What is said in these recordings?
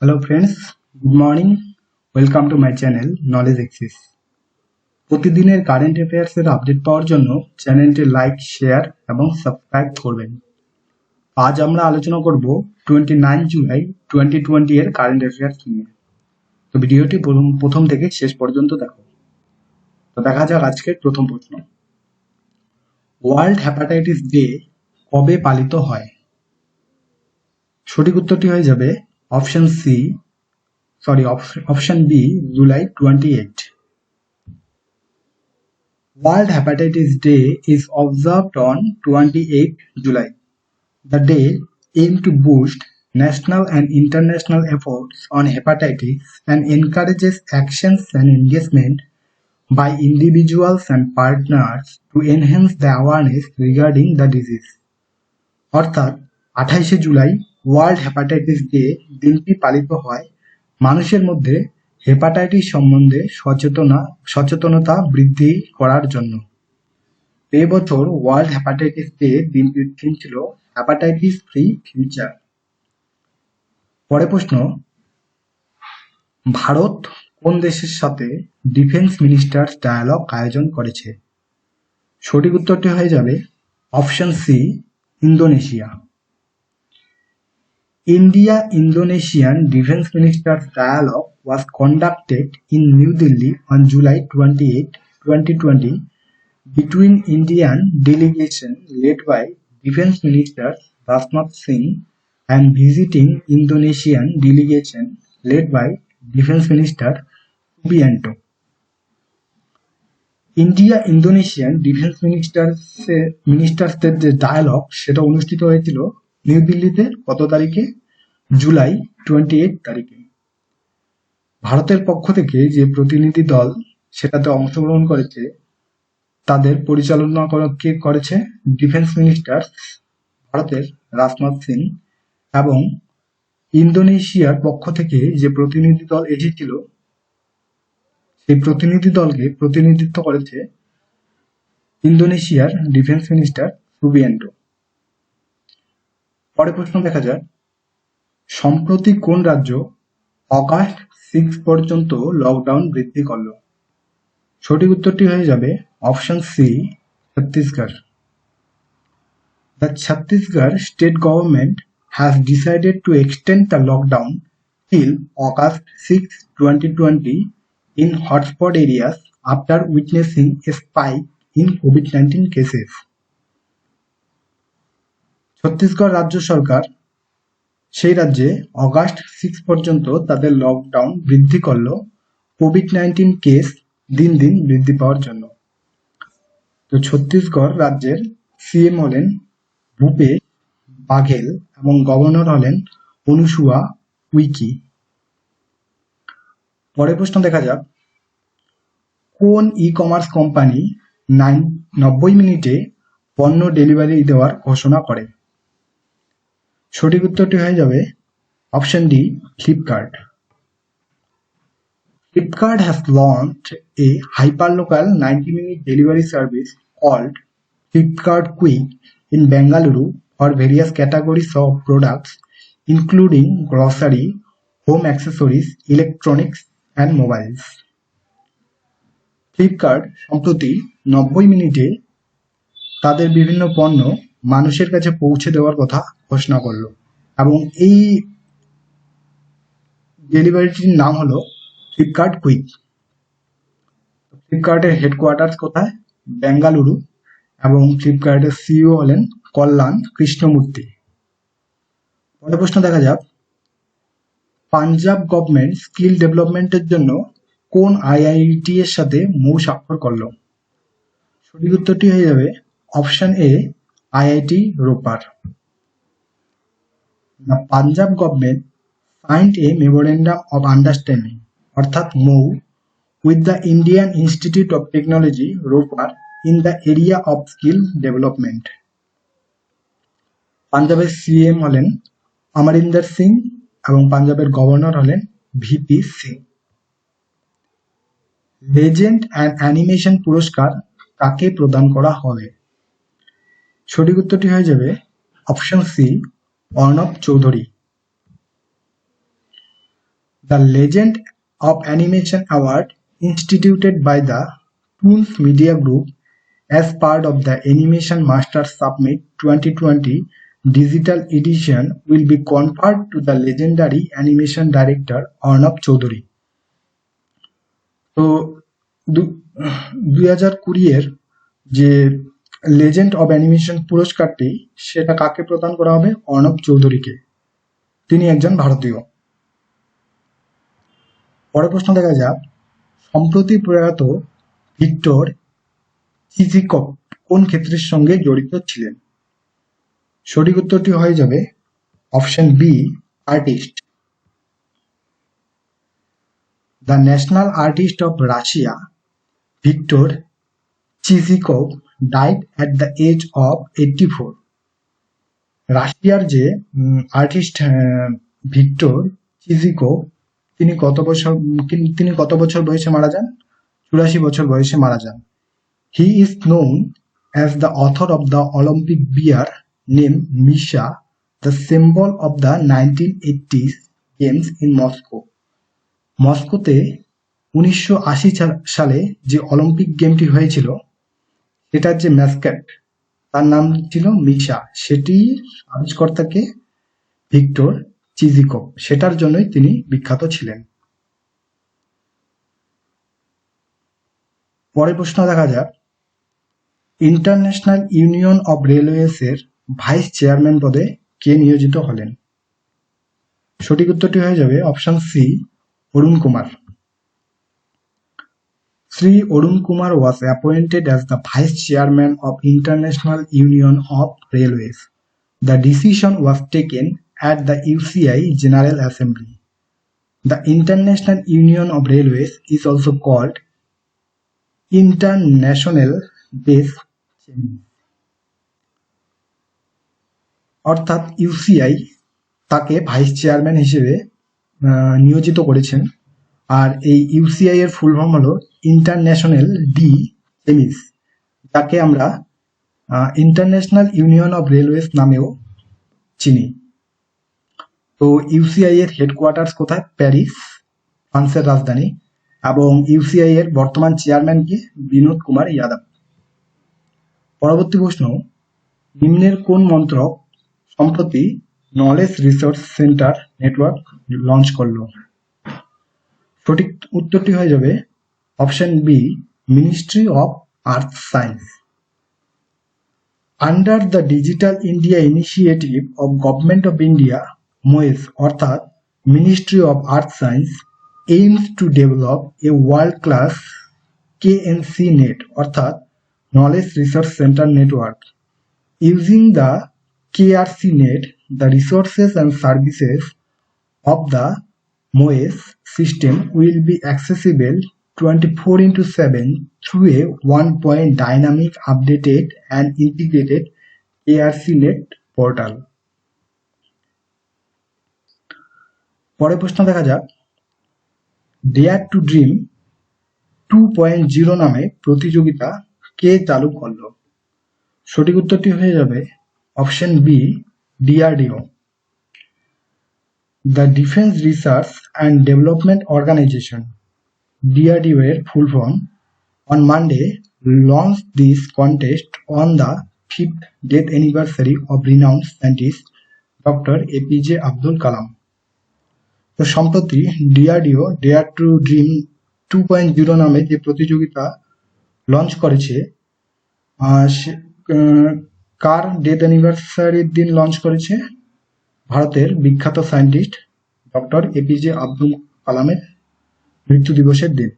Hello friends, good morning. Welcome to my channel Knowledge Axis. প্রতিদিনের current affairs এর update পাওয়ার জন্য চ্যানেলটি like, share এবং সাবস্ক্রাইব করবেন। আজ আমরা আলোচনা করব 29 জুলাই 2020 এর কারেন্ট অ্যাফেয়ার্স নিয়ে। তো ভিডিওটি প্রথম থেকে শেষ পর্যন্ত দেখো। তো দেখা যাক আজকের প্রথম প্রশ্ন। ওয়ার্ল্ড হেপাটাইটিস ডে কবে পালিত হয়? সঠিক উত্তরটি হয়ে যাবে option B, July 28. World Hepatitis Day is observed on 28 July. The day aims to boost national and international efforts on hepatitis and encourages actions and engagement by individuals and partners to enhance the awareness regarding the disease. অর্থাৎ 28শে July world hepatitis day দিনটি পালিত হয় মানুষের মধ্যে hepatitis সম্বন্ধে সচেতনতা বৃদ্ধি করার জন্য। এই বছর ওয়ার্ল্ড হেপাটাইটিস ডে দিনটির থিম ছিল হেপাটাইটিস ফ্রি ফিউচার। পরের প্রশ্ন, ভারত কোন দেশের সাথে ডিফেন্স মিনিস্টার্স ডায়ালগ আয়োজন করেছে? সঠিক উত্তরটি হয়ে যাবে option C, Indonesia. India-Indonesian Defence Ministers Dialogue was conducted in New Delhi on July 28, 2020 between Indian delegation led by Defence Minister Rajnath Singh and visiting Indonesian delegation led by Defence Minister Subianto. India-Indonesian Defence মিনিস্টার্সদের যে dialogue সেটা অনুষ্ঠিত হয়েছিল new দিল্লিতে কত তারিখে? জুলাই 28 তারিখে। ভারতের পক্ষ থেকে যে প্রতিনিধি দল সেটাতে অংশগ্রহণ করেছে তাদের পরিচালনা কে করেছে? ডিফেন্স মিনিস্টার ভারতের রাজনাথ সিং, এবং ইন্দোনেশিয়ার পক্ষ থেকে যে প্রতিনিধি দল এসেছিল সেই প্রতিনিধি দলকে প্রতিনিধিত্ব করেছে ইন্দোনেশিয়ার ডিফেন্স মিনিস্টার সুবিয়ান্টো। পরের প্রশ্ন দেখা যাক, সম্প্রতি কোন রাজ্য অগাস্ট 6 পর্যন্ত লকডাউন বৃদ্ধি করল? সঠিক উত্তরটি হয়ে যাবে option C, Chhattisgarh. The Chhattisgarh state government has decided to extend the lockdown till August 6, 2020 in hotspot areas after witnessing a spike in COVID-19 cases. Chhattisgarh রাজ্য সরকার সেই রাজ্যে অগাস্ট 6 পর্যন্ত তাদের লকডাউন বৃদ্ধি করল কোভিড-19 কেস দিন দিন বৃদ্ধি পাওয়ার জন্য। তো ছত্তিশগড় রাজ্যের সিএম হলেন ভূপেশ বাঘেল এবং গভর্নর হলেন অনুসুয়া উইকি। পরের প্রশ্ন দেখা যাক, কোন ই কমার্স কোম্পানি 90 মিনিটে পণ্য ডেলিভারি দেওয়ার ঘোষণা করে? সঠিক উত্তরটি হয়ে যাবে option D, Flipkart. Flipkart has launched a hyperlocal 90-minute delivery service called Flipkart Quick in Bengaluru for various categories of products including grocery, home accessories, electronics and mobiles. Flipkart সম্প্রতি 90 মিনিটে তাদের বিভিন্ন পণ্য মানুষের কাছে পৌঁছে দেওয়ার কথা ঘোষণা করলো, এবং এই ডেলিভারিটির নাম হলো ফ্লিপকার্ট কুইক। ফ্লিপকার্টের হেডকোয়ার্টার্স কোথায়? বেঙ্গালুরু, এবং ফ্লিপকার্টের সিইও হলেন কল্যাণ কৃষ্ণমূর্তি। পরের প্রশ্ন দেখা যাক, পাঞ্জাব গভর্নমেন্ট স্কিল ডেভেলপমেন্টের জন্য কোন আইআইটি এর সাথে মৌ স্বাক্ষর করলো? সঠিক উত্তরটি হয়ে যাবে option A, IIT Ropar. The Punjab government signed a memorandum of understanding অর্থাৎ মৌ with the Indian Institute of Technology Ropar in the area of skill development. পাঞ্জাবের সিএম হলেন অমরিন্দর সিং এবং পাঞ্জাবের গভর্নর হলেন VP Singh. Legend and animation পুরস্কার কাকে প্রদান করা হবে? সঠিক উত্তরটি হয়ে যাবে option C, Arnab Chowdhury. The Legend of Animation Award instituted by the Toons Media Group as part of the Animation Masters Summit 2020 digital edition will be conferred to the legendary animation director Arnab Choudhury. তো 2020 যে legend of animation পুরস্কারটি সেটা কাকে প্রদান করা হবে? অর্ণব চৌধুরীকে। তিনি একজন ভারতীয়। পরের প্রশ্ন দেখা যাক, সম্প্রতি প্রয়াত ভিক্টর চিজিকভ কোন ক্ষেত্রের সঙ্গে জড়িত ছিলেন? সঠিক উত্তরটি হয়ে যাবে option B, artist. The national artist of Russia, Viktor Chizikov, died at the age of 84. রাশিয়ার যে আর্টিস্ট ভিক্টর চিজিকভ তিনি কত বছর বয়সে মারা যান? 84 বছর বয়সে মারা যান। He is known as the author of the Olympic bear named Misha, the symbol of the 1980s games in Moscow. মস্কোতে 1980 সালে যে অলিম্পিক গেমটি হয়েছিল সেটার যে ম্যাসকট তার নাম ছিল মিশা, সেটি আবিষ্কর্তাকে ভিক্টর চিজিকভ, সেটার জন্যই তিনি বিখ্যাত ছিলেন। পরের প্রশ্ন দেখা যাক, ইন্টারন্যাশনাল ইউনিয়ন অব রেলওয়েস এর ভাইস চেয়ারম্যান পদে কে নিয়োজিত হলেন? সঠিক উত্তরটি হয়ে যাবে option C, Arun Kumar. Sri Arun Kumar was appointed as the Vice Chairman of International Union of Railways. The decision was taken at the UCI General Assembly. The International Union of Railways is also called International Base Chairman. অর্থাৎ UCI তাকে vice chairman হিসেবে নিয়োজিত করেছেন। আর এই UCI এর full form হলো international D aims, যাকে আমরা ইন্টারন্যাশনাল ইউনিয়ন অফ রেলওয়েজ নামেও চিনি। তো ইউসিআই এর হেডকোয়ার্টার্স কোথায়? প্যারিস, ফ্রান্সের রাজধানী। এবং ইউসিআই এর বর্তমান চেয়ারম্যান কি? বিনোদ কুমার যাদব। পরবর্তী প্রশ্ন, নিম্নের কোন মন্ত্রক সম্প্রতি knowledge resource centre network launch করলো? সঠিক উত্তরটি হয়ে যাবে option B, ministry of earth science. Under the digital India initiative of government of India, MoES অর্থাৎ ministry of earth science aims to develop a world class KNC net অর্থাৎ knowledge resource centre network. Using the KRC net, the resources and services of the MOES system will be accessible 24/7 through a one-point dynamic, updated and integrated ARCnet portal. পরের প্রশ্ন দেখা যাক, dare two dream 2.0 নামে প্রতিযোগিতা কে চালু করলো? সঠিক উত্তরটি হয়ে যাবে option B, DRDO. The Defense Research and Development Organization, DRDO এর full form, on Monday launched this contest on the 5th death anniversary of renowned scientist Dr. APJ Abdul Kalam. তো সম্প্রতি DRDO ডেয়ার টু ড্রিম 2.0 নামে যে প্রতিযোগিতা launch করেছে, কার death অ্যানিভার্সারির দিন launch করেছে? ভারতের বিখ্যাত সায়েন্টিস্ট ডক্টর এপিজে আব্দুল কালামের মৃত্যু দিবসের দিন।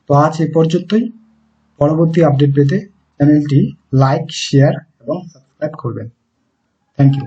তো আজ এ পর্যন্তই। পরবর্তী আপডেট পেতে চ্যানেলটি লাইক, শেয়ার এবং সাবস্ক্রাইব করবেন। Thank you.